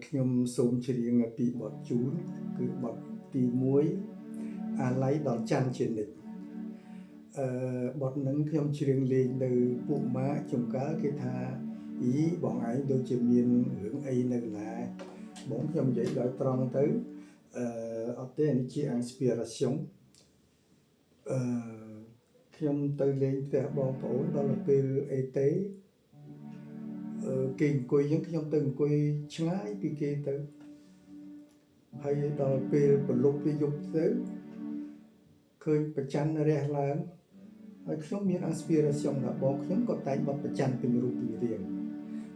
ខ្ញុំសូមច្រៀងពីបទជូនគឺបទទី1អាល័យដល់ច័ន្ទជានិច្ចបទហ្នឹងខ្ញុំច្រៀងលេងនៅពួកម៉ាក់ចំកាលគេថាអីបងឯងដូចជាមានរឿងអីនៅណាបងខ្ញុំនិយាយដោយត្រង់ទៅអត់ទេនេះជា inspiration ខ្ញុំទៅលេងផ្ទះបងប្អូនដល់ពេលអីទេគេអង្គុយយើងខ្ញុំទៅអង្គុយឆ្ងាយពីគេទៅហើយដល់ពេលប្រលប់ពេលយប់ទៅឃើញប្រច័នរះឡើងហើយខ្ញុំមាន inspiration ថាបងខ្ញុំក៏តែងបត់ប្រច័នពីរូបពីរាង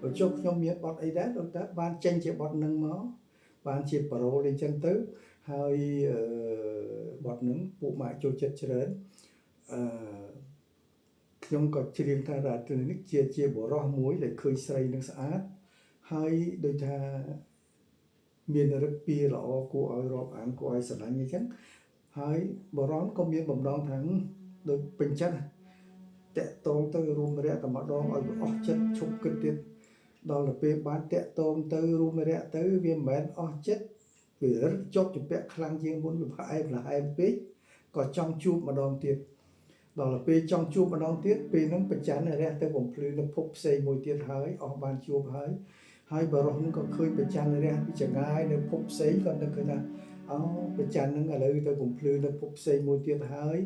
បើចុះខ្ញុំមានបត់អីដែរដល់តើបានចេញជាបត់នឹងមកបានជាប្រូលអីចឹងទៅហើយបត់នឹងពួកម៉ាក់ចូលចិត្តច្រើនខ្ញុំក៏ច្រៀងថារាត្រីនេះជាបរោះមួយដែលឃើញស្រីនឹងស្អាតហើយដូចថាមានឫកពីល្អគួរឲ្យរាប់អានគួរឲ្យស្រឡាញ់អញ្ចឹងហើយបរោះក៏មានបំដងថាដូចពេញចិត្តតាក់តងទៅរួមរយៈតែម្ដងឲ្យអស់ចិត្តឈប់គិតទៀតដល់ទៅពេលបានតាក់តងទៅរួមរយៈទៅវាមិនមែនអស់ចិត្តវារឹតជាប់ជំពាក់ខ្លាំងជាងមុនវាផ្អែមល្ហែមពេកក៏ចង់ជួបម្ដងទៀតដល់ទៅពេលចង់ជួបម្ដងទៀតពេលហ្នឹងប្រច័នរះទៅបំភ្លឺនៅភពផ្សេងមួយទៀតហើយអស់បានជួបហើយបរោះហ្នឹងក៏ឃើញប្រច័នរះពីចងាយនៅភពផ្សេងក៏នឹកឃើញថាអូប្រច័នហ្នឹងឥឡូវទៅបំភ្លឺនៅភពផ្សេងមួយទៀតហើយ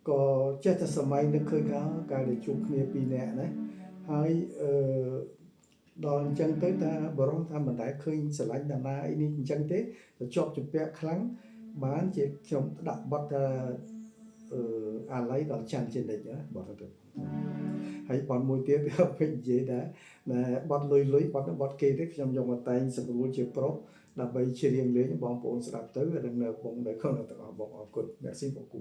ក៏ចេះតែសម័យនឹកឃើញថាកាលដែលជួបគ្នាពីរនាក់ណាហើយដល់អញ្ចឹងទៅថាបរោះថាមិនដែលឃើញស្រឡាញ់តាណាអីនេះអញ្ចឹងទេទៅជាប់ជំពាក់ខ្លាំងបានជាខ្ញុំដាក់បទថាអាល័យដល់ច័ន្ទជានិច្ចណាបទទៅហើយបទមួយទៀតក៏ពេញនិយាយដែរបទលុយបទគេទេខ្ញុំយកមកតែងសម្រួលជាប្រុសដើម្បីច្រៀងលេងបងប្អូនស្ដាប់ទៅនឹងនៅពងនៅក្នុងទាំងអស់បងអរគុណអ្នកស៊ីបកគូ